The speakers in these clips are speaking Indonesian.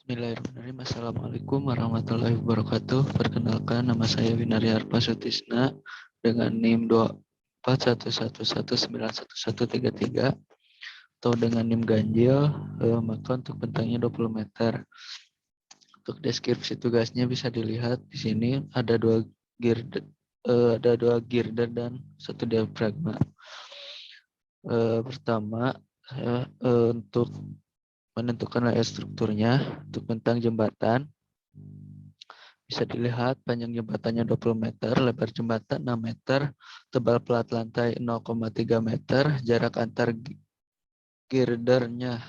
Bismillahirrahmanirrahim. Assalamualaikum warahmatullahi wabarakatuh. Perkenalkan, nama saya Winarya Arpa Sutisna dengan NIM 2411191133 atau dengan NIM ganjil, maka untuk bentangnya 20 meter. Untuk deskripsi tugasnya bisa dilihat di sini ada dua girder dan satu diafragma. Pertama, untuk menentukan layer strukturnya untuk bentang jembatan bisa dilihat panjang jembatannya 20 meter, lebar jembatan 6 meter, tebal plat lantai 0,3 meter, jarak antar girdernya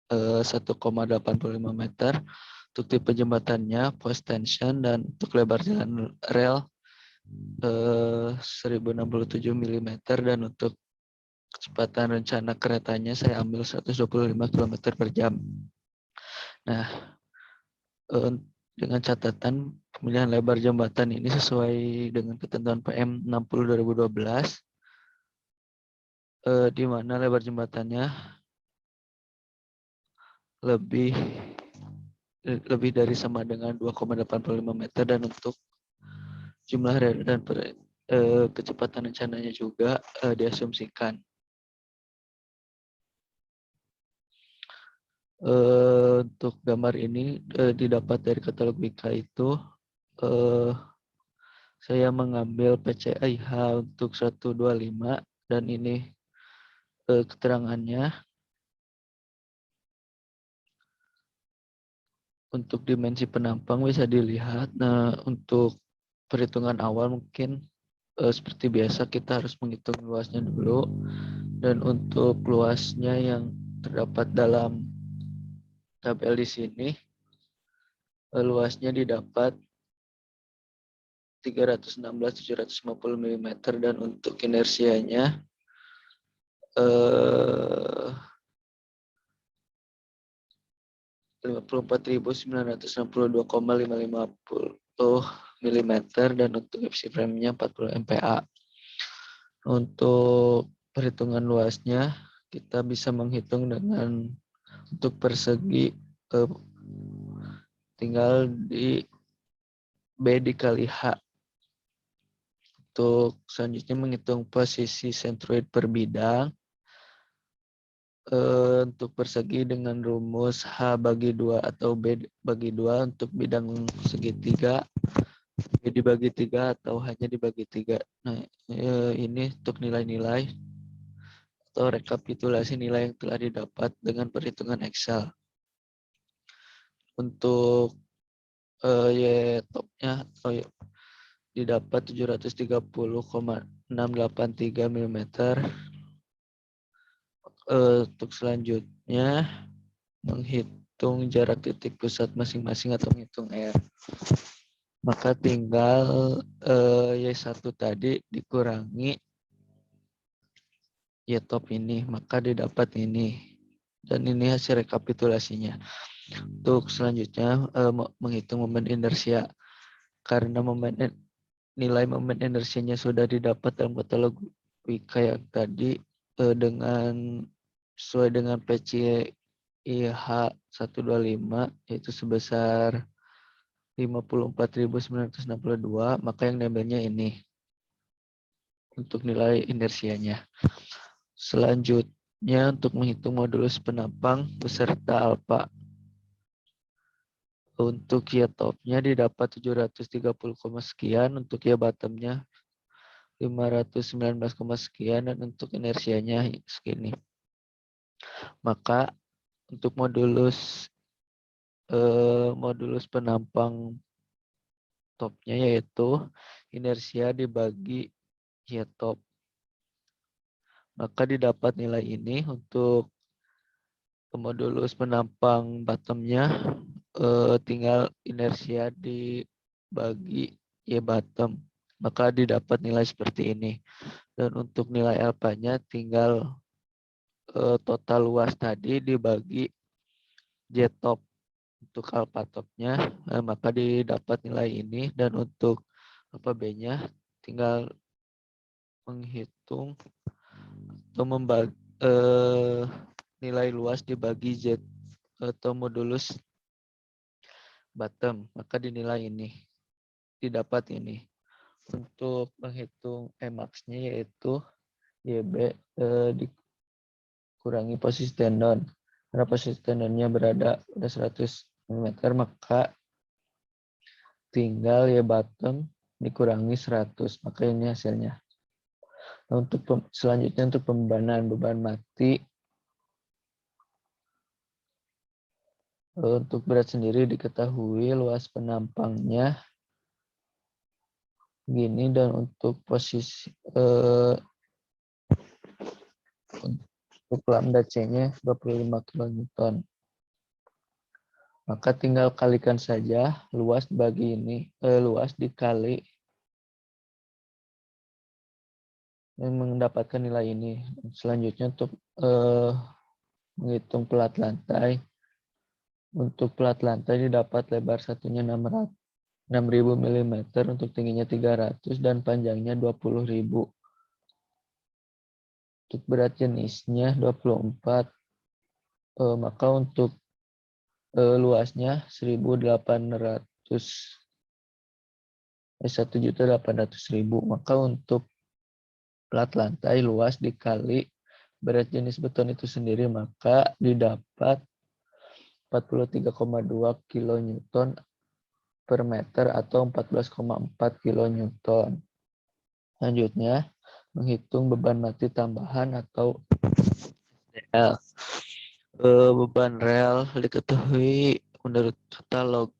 1,85 meter, untuk tipe jembatannya post tension, dan untuk lebar jalan rel 1067 mm, dan untuk kecepatan rencana keretanya saya ambil 125 km per jam. Nah, dengan catatan pemilihan lebar jembatan ini sesuai dengan ketentuan PM 60 2012, di mana lebar jembatannya lebih dari sama dengan 2,85 meter, dan untuk jumlah rel dan kecepatan rencananya juga diasumsikan. Untuk gambar ini didapat dari katalog Wika itu, saya mengambil PCIH untuk 125, dan ini keterangannya. Untuk dimensi penampang bisa dilihat. Nah, untuk perhitungan awal mungkin seperti biasa kita harus menghitung luasnya dulu, dan untuk luasnya yang terdapat dalam tabel di sini, luasnya didapat 316.750 mm, dan untuk inersianya 54.962,550 mm, dan untuk fc frame-nya 40 MPa. Untuk perhitungan luasnya kita bisa menghitung dengan untuk persegi tinggal di B dikali H. Untuk selanjutnya menghitung posisi sentroid per bidang. Untuk persegi dengan rumus H bagi 2 atau B bagi 2 untuk bidang segitiga, B dibagi 3 atau hanya dibagi 3. Nah, ini untuk nilai-nilai atau rekapitulasi nilai yang telah didapat dengan perhitungan Excel. Untuk Y-topnya didapat 730,683 mm. Untuk selanjutnya menghitung jarak titik pusat masing-masing atau menghitung R. Maka tinggal Y1 tadi dikurangi Y-top ini, maka didapat ini. Dan ini hasil rekapitulasinya. Untuk selanjutnya menghitung momen inersia. Karena nilai momen inersianya sudah didapat dalam katalog Wika yang tadi, sesuai dengan PCIH 125, yaitu sebesar 54.962, maka yang diambilnya ini untuk nilai inersianya. Selanjutnya untuk menghitung modulus penampang beserta alfa. Untuk ya topnya didapat 730, sekian, untuk ya bottomnya 519, sekian, dan untuk inersianya segini. Maka untuk modulus penampang topnya yaitu inersia dibagi ya top. Maka didapat nilai ini. Untuk modulus penampang bottomnya tinggal inersia dibagi Y bottom, maka didapat nilai seperti ini. Dan untuk nilai alfanya tinggal total luas tadi dibagi Y top untuk alfa topnya, maka didapat nilai ini. Dan untuk alfa B-nya tinggal menghitung atau membagi nilai luas dibagi Z atau modulus bottom, maka dinilai ini, didapat ini. Untuk menghitung Emax-nya yaitu YB dikurangi posisi tendon. Karena posisi tendonnya berada pada 100 mm, maka tinggal Y bottom dikurangi 100, maka ini hasilnya. Nah, untuk selanjutnya untuk pembebanan beban mati, untuk berat sendiri diketahui luas penampangnya gini, dan untuk posisi untuk lambda C-nya 25 kN. Maka tinggal kalikan saja luas bagi ini, luas dikali dan mendapatkan nilai ini. Selanjutnya untuk menghitung pelat lantai. Untuk pelat lantai didapat lebar satunya 6.000 mm, untuk tingginya 300 dan panjangnya 20.000. Untuk berat jenisnya 24, maka untuk luasnya 1.800.000, maka untuk plat lantai luas dikali berat jenis beton itu sendiri, maka didapat 43,2 kN per meter atau 14,4 kN. Selanjutnya menghitung beban mati tambahan atau SDL. Beban rel diketahui menurut katalog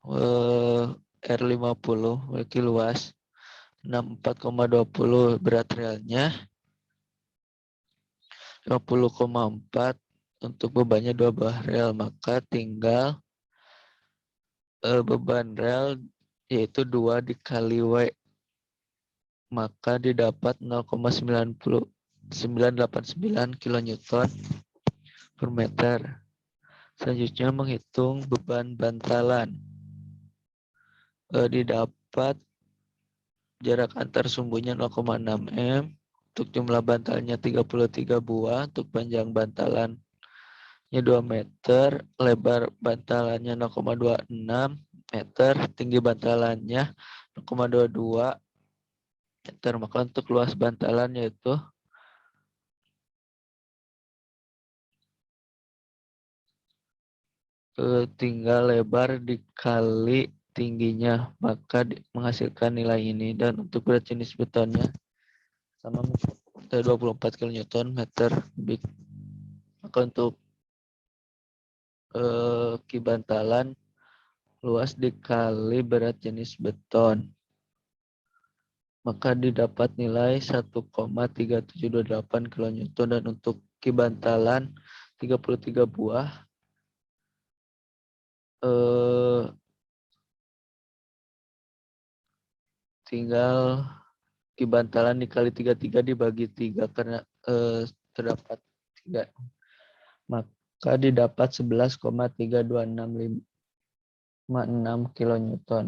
R50 memiliki luas 64,20, berat relnya 50,4, untuk bebannya 2 buah rel, maka tinggal beban rel yaitu 2 dikali W, maka didapat 0,989 kN per meter. Selanjutnya menghitung beban bantalan. Didapat jarak antar sumbunya 0,6 m, untuk jumlah bantalnya 33 buah, untuk panjang bantalannya 2 meter, lebar bantalannya 0,26 meter, tinggi bantalannya 0,22 meter. Maka untuk luas bantalan yaitu tinggal lebar dikali tingginya, maka menghasilkan nilai ini. Dan untuk berat jenis betonnya sama 24 kN meter kubik. Maka untuk kibantalan luas dikali berat jenis beton, maka didapat nilai 1,3728 kN. Dan untuk kibantalan 33 buah, tinggal kibantalan dikali 33 dibagi 3 karena terdapat 3, maka didapat 11,3256 kN.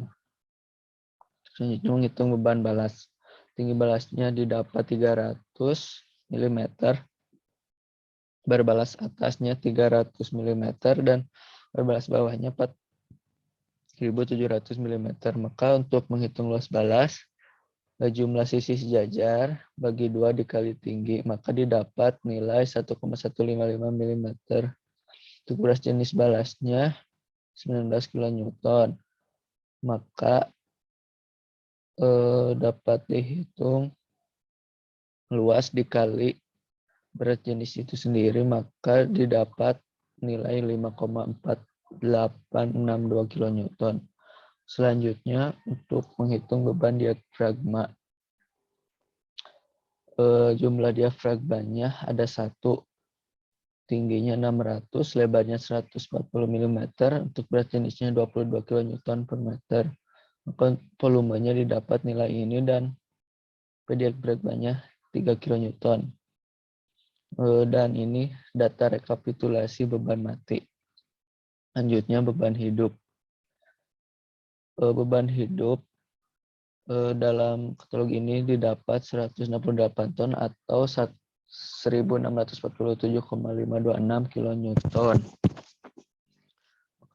Selanjutnya menghitung beban balas. Tinggi balasnya didapat 300 mm, berbalas atasnya 300 mm, dan berbalas bawahnya 4.700 mm. Maka untuk menghitung luas balas, jumlah sisi sejajar bagi 2 dikali tinggi, maka didapat nilai 1,155 mm. Untuk beras jenis balasnya 19 kN, maka dapat dihitung luas dikali berat jenis itu sendiri, maka didapat nilai 5,4862 kN. Selanjutnya untuk menghitung beban diafragma. Jumlah diafragmanya ada 1, tingginya 600, lebarnya 140 mm, untuk berat jenisnya 22 kN per meter. Maka volumenya didapat nilai ini dan diafragmanya 3 kN. Dan ini data rekapitulasi beban mati. Selanjutnya beban hidup. Beban hidup dalam katalog ini didapat 168 ton atau 1647,526 kN.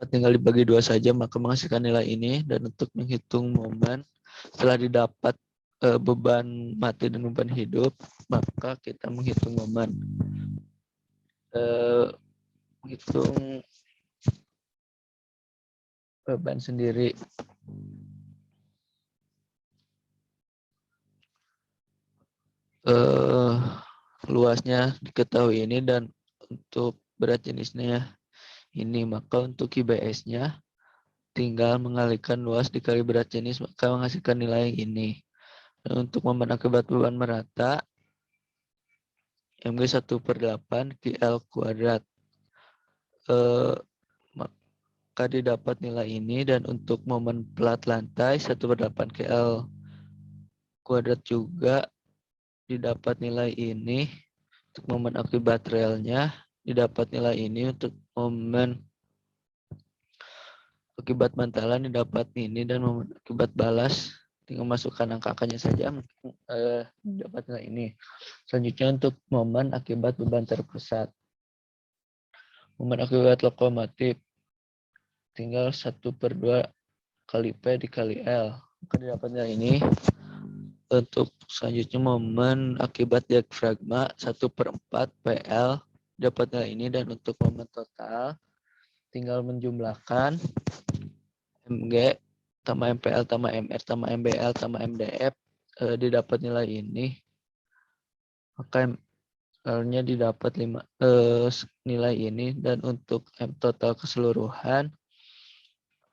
tinggal dibagi 2 saja, maka menghasilkan nilai ini. Dan untuk menghitung momen setelah didapat beban mati dan beban hidup, maka kita menghitung momen. Menghitung beban sendiri. Luasnya diketahui ini, dan untuk berat jenisnya ini, maka untuk IBS-nya tinggal mengalihkan luas dikali berat jenis, maka menghasilkan nilai yang ini. Dan untuk momen akibat beban merata, MG 1/8 QL kuadrat. Maka didapat nilai ini, dan untuk momen plat lantai 1/8 QL kuadrat juga didapat nilai ini. Untuk momen akibat relnya didapat nilai ini. Untuk momen akibat bantalan didapat ini, dan momen akibat balas tinggal masukkan angka-angkanya saja, dapat nilai ini. Selanjutnya untuk momen akibat beban terpusat. Momen akibat lokomotif tinggal 1/2 kali P dikali L. Maka didapat nilai ini. Untuk selanjutnya momen akibat diafragma 1/4 PL dapat nilai ini. Dan untuk momen total tinggal menjumlahkan MG tambah MPL tambah MR tambah MBL tambah MDF, didapat nilai ini. Maka ML-nya didapat nilai ini. Dan untuk M total keseluruhan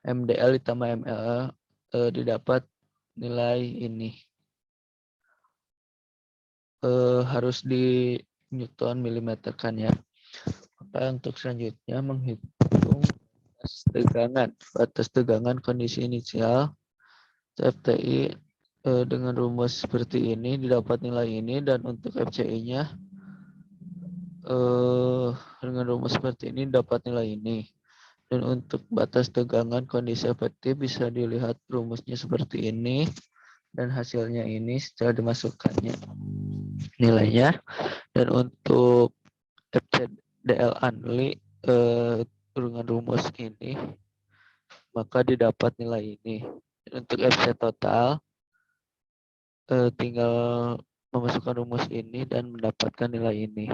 MDL ditambah ML didapat nilai ini. Harus di Newton milimeter kan ya. Maka untuk selanjutnya menghitung batas tegangan kondisi inisial FTI dengan rumus seperti ini, didapat nilai ini. Dan untuk FCI-nya dengan rumus seperti ini dapat nilai ini. Dan untuk batas tegangan kondisi efektif bisa dilihat rumusnya seperti ini, dan hasilnya ini setelah dimasukkannya nilainya. Dan untuk FCDL Anli dengan rumus ini, maka didapat nilai ini. Dan untuk FC total tinggal memasukkan rumus ini dan mendapatkan nilai ini.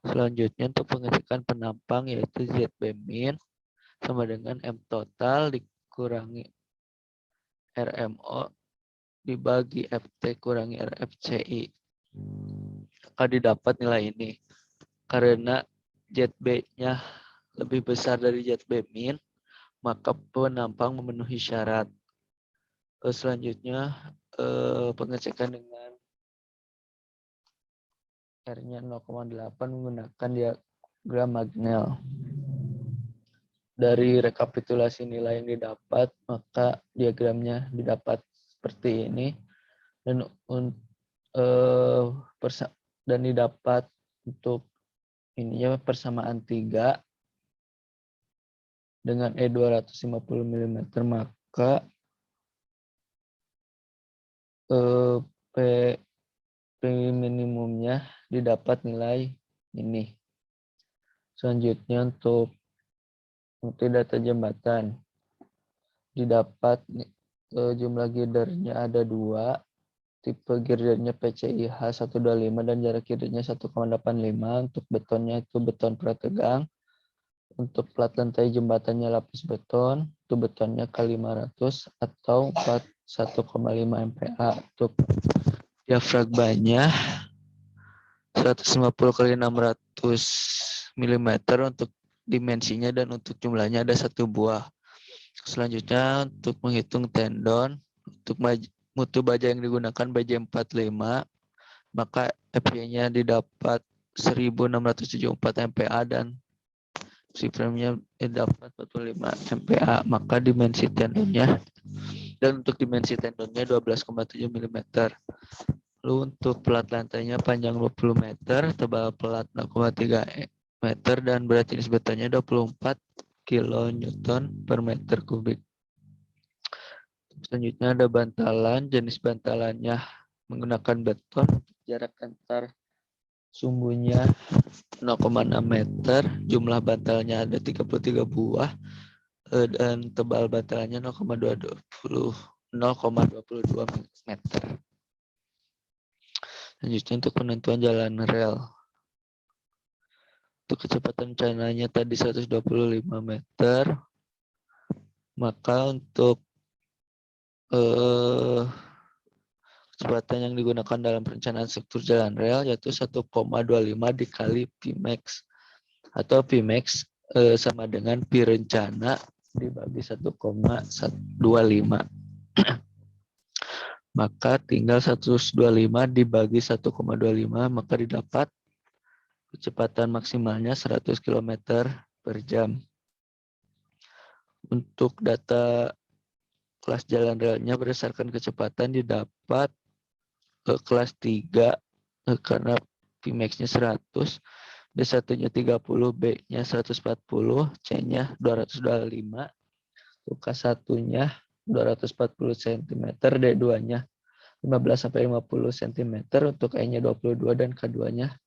Selanjutnya untuk pengecekan penampang, yaitu ZB min sama dengan M total dikurangi RMO dibagi FT kurangi RFCI. Maka didapat nilai ini. Karena ZB-nya lebih besar dari ZB min, maka penampang memenuhi syarat. Selanjutnya pengecekan dengan R-nya 0,8 menggunakan diagram Magnell. Dari rekapitulasi nilai yang didapat, maka diagramnya didapat seperti ini. Dan didapat untuk ininya persamaan 3 dengan E 250 mm, maka P minimumnya didapat nilai ini. Selanjutnya untuk data jembatan didapat jumlah girdernya ada 2, tipe girdernya PCIH 125 dan jarak girdernya 1,85. Untuk betonnya itu beton prategang. Untuk plat lantai jembatannya lapis beton, itu betonnya K500 atau 1,5 MPa. Untuk diafragmanya 150 kali 600 mm untuk dimensinya, dan untuk jumlahnya ada 1 buah. Selanjutnya untuk menghitung tendon, untuk mutu baja yang digunakan baja 45, maka FY-nya didapat 1674 MPa dan si frame-nya dapat 45 MPa, maka dimensi tendonnya, dan untuk dimensi tendonnya 12,7 mm. Lalu untuk plat lantainya panjang 20 meter, tebal plat 0,3 meter, dan berat jenis betonnya 24 kN per meter kubik. Selanjutnya ada bantalan, jenis bantalannya menggunakan beton, jarak antar sumbunya 0,6 meter, jumlah bantalnya ada 33 buah, dan tebal bantalannya 0,22 meter. Selanjutnya untuk penentuan jalan rel. Untuk kecepatan rencananya tadi 125 meter, maka untuk kecepatan yang digunakan dalam perencanaan struktur jalan rel yaitu 1,25 dikali Pmax, atau Pmax sama dengan Pi rencana dibagi 1,25. Maka tinggal 125 dibagi 1,25, maka didapat kecepatan maksimalnya 100 km per jam. Untuk data kelas jalan relnya berdasarkan kecepatan didapat kelas 3 karena Pmax-nya 100, D1-nya 30, B-nya 140, C-nya 225, K1-nya 240 cm, D2-nya 15 sampai 50 cm, untuk E-nya 22 dan K2-nya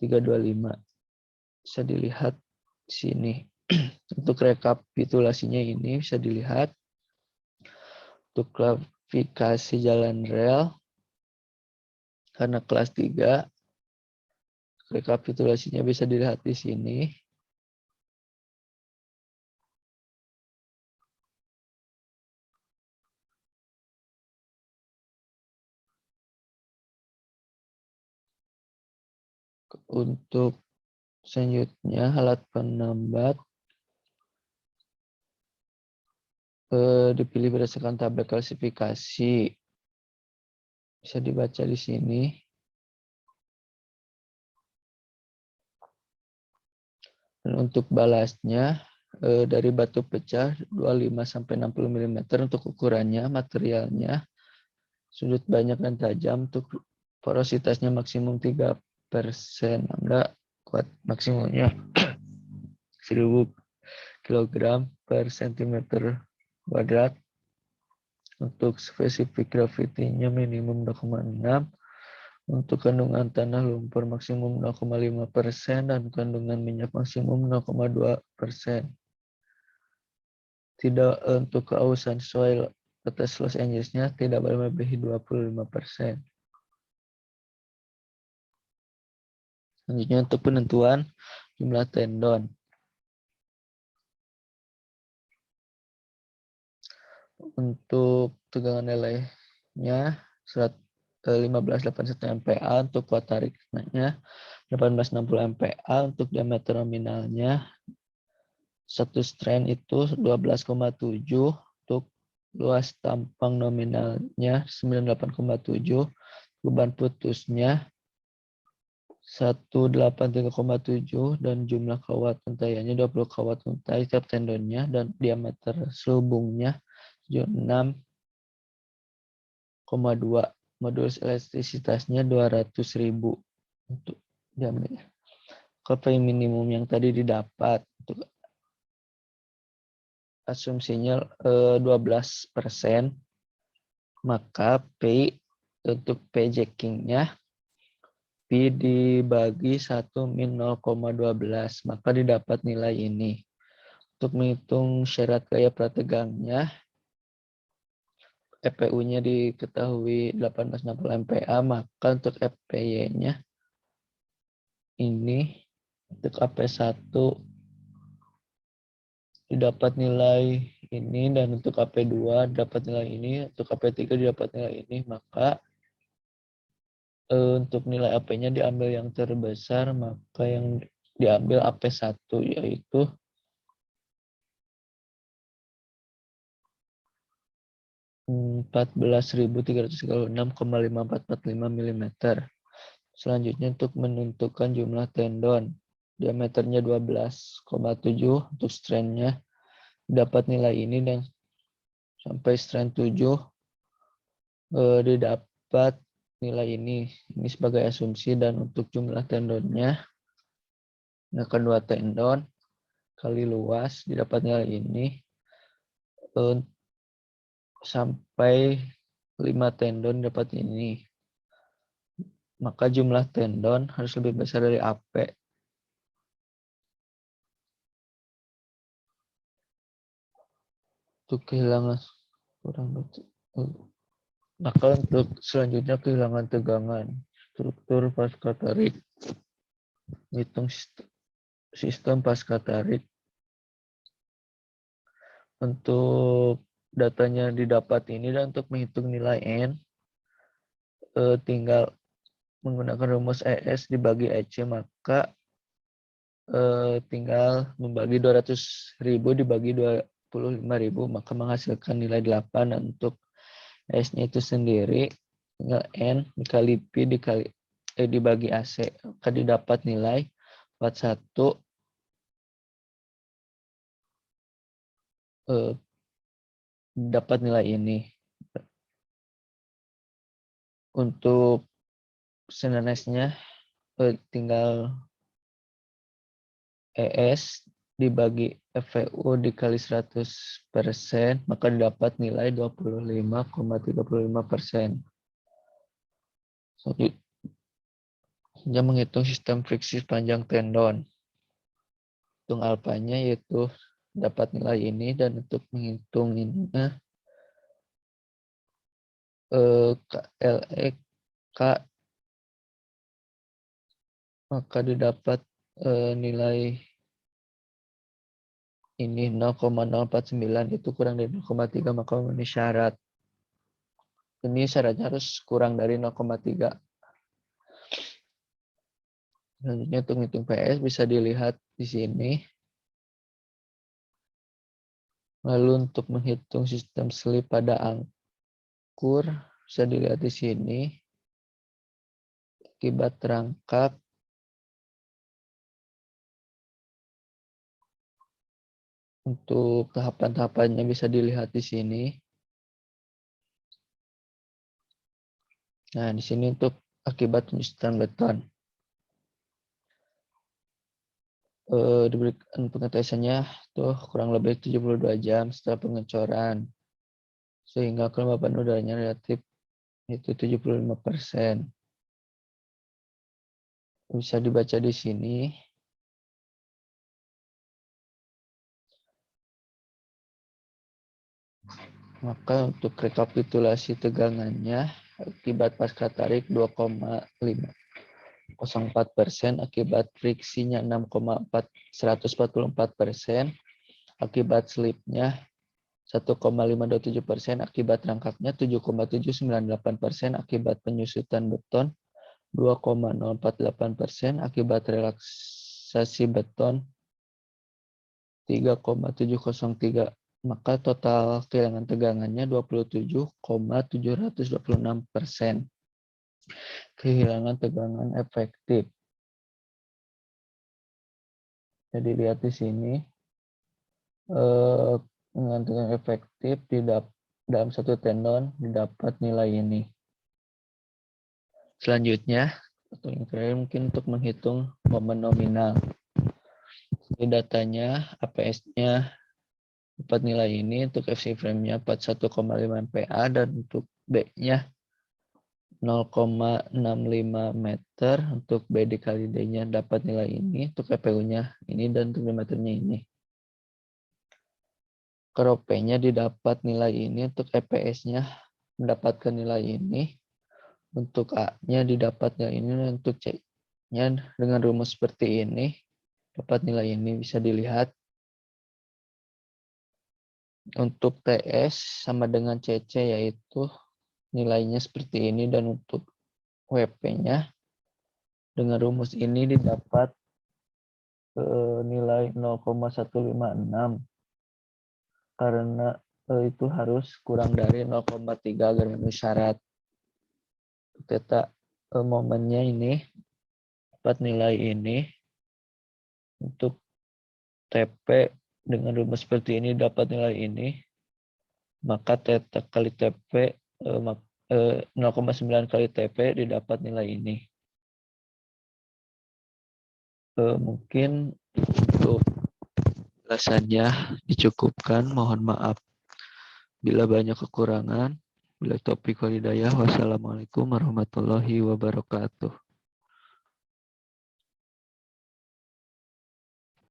325. Bisa dilihat di sini. Untuk rekapitulasinya ini bisa dilihat untuk klasifikasi jalan rel karena kelas 3, rekapitulasinya bisa dilihat di sini. Untuk selanjutnya alat penambat dipilih berdasarkan tabel klasifikasi. Bisa dibaca di sini. Dan untuk balasnya dari batu pecah 25 sampai 60 mm untuk ukurannya, materialnya sudut banyak dan tajam, untuk porositasnya maksimum 3%. Enggak kuat, maksimumnya 1000 kg per cm kuadrat. Untuk spesifik gravitinya minimum 0,6. Untuk kandungan tanah lumpur maksimum 0,5% dan kandungan minyak maksimum 0,2%. Tidak untuk keausan soil atas Los Angeles-nya tidak boleh melebihi 25%. Selanjutnya untuk penentuan jumlah tendon. Untuk tegangan nilainya 1581 MPa, untuk kuat tariknya 1860 MPa, untuk diameter nominalnya satu strain itu 12,7, untuk luas tampang nominalnya 98,7, beban putusnya 183,7, dan jumlah kawat untaiannya 20 kawat untai tiap tendonnya, dan diameter selubungnya 76,2. Modulus elastisitasnya 200.000 untuk diameter. KPI minimum yang tadi didapat untuk asumsinya 12%, maka P untuk P jackingnya P dibagi 1 min 0,12, maka didapat nilai ini. Untuk menghitung syarat gaya prategangnya, EPU-nya diketahui 1860 MPa, maka untuk FPY-nya ini untuk AP1 didapat nilai ini, dan untuk AP2 dapat nilai ini, untuk AP3 didapat nilai ini, maka untuk nilai AP-nya diambil yang terbesar, maka yang diambil AP1 yaitu 14.336,5445 mm. Selanjutnya untuk menentukan jumlah tendon. Diameternya 12,7, untuk strainnya dapat nilai ini, dan sampai strain 7 didapat nilai ini. Ini sebagai asumsi, dan untuk jumlah tendonnya akan 2 tendon kali luas didapat nilai ini, sampai 5 tendon dapat ini. Maka jumlah tendon harus lebih besar dari AP. Untuk kehilangan kurang lebih. Maka untuk selanjutnya kehilangan tegangan. Struktur pasca tarik. Hitung sistem pasca tarik. Untuk datanya didapat ini dan untuk menghitung nilai N, tinggal menggunakan rumus ES dibagi EC, maka tinggal membagi 200.000 dibagi 25.000, maka menghasilkan nilai 8. Dan untuk S-nya itu sendiri tinggal N dikali P dibagi AC, maka didapat nilai 41 dapat nilai ini. Untuk SNES-nya tinggal ES dibagi FVU dikali 100%, maka didapat nilai 25,35%. Selanjutnya menghitung sistem friksi sepanjang tendon. Hitung alfanya yaitu dapat nilai ini, dan untuk menghitung ininya LE K, maka didapat nilai ini 0,049, itu kurang dari 0,3, maka memenuhi syarat. Ini syaratnya harus kurang dari 0,3. Selanjutnya untuk menghitung PS bisa dilihat di sini. Lalu untuk menghitung sistem selip pada angkur bisa dilihat di sini. Akibat terangkat, untuk tahapan-tahapannya bisa dilihat di sini. Nah, di sini untuk akibat penyusutan beton. Diberikan pengetesannya tuh kurang lebih 72 jam setelah pengecoran, sehingga kelembapan udaranya relatif itu 75%. Bisa dibaca di sini. Maka untuk rekapitulasi tegangannya, akibat pasca tarik 2,504%, akibat friksinya 6,144%, akibat slipnya 1,527%, akibat rangkapnya 7,798%, akibat penyusutan beton 2,048%, akibat relaksasi beton 3,703%. Maka total kehilangan tegangannya 27,726%. Kehilangan tegangan efektif. Jadi lihat di sini, kehilangan tegangan efektif dalam satu tendon didapat nilai ini. Selanjutnya, atau yang terakhir mungkin untuk menghitung momen nominal. Ini datanya, APS-nya dapat nilai ini, untuk FC frame-nya 41,5 MPa, dan untuk B-nya 0,65 meter, untuk B dikali D-nya dapat nilai ini, untuk PPU-nya ini, dan untuk diameternya ini. Kerop P-nya didapat nilai ini, untuk EPS-nya mendapatkan nilai ini, untuk A-nya didapat nilai ini, dan untuk C-nya dengan rumus seperti ini, dapat nilai ini, bisa dilihat. Untuk TS sama dengan CC, yaitu nilainya seperti ini, dan untuk WP-nya dengan rumus ini didapat nilai 0,156, karena itu harus kurang dari 0,3 agar memenuhi syarat. Kita momennya ini dapat nilai ini, untuk TP dengan rumus seperti ini dapat nilai ini, maka theta kali TP 0,9 kali TP didapat nilai ini. Mungkin untuk penjelasannya dicukupkan. Mohon maaf bila banyak kekurangan. Bila taufiq wal hidayah. Wassalamualaikum warahmatullahi wabarakatuh.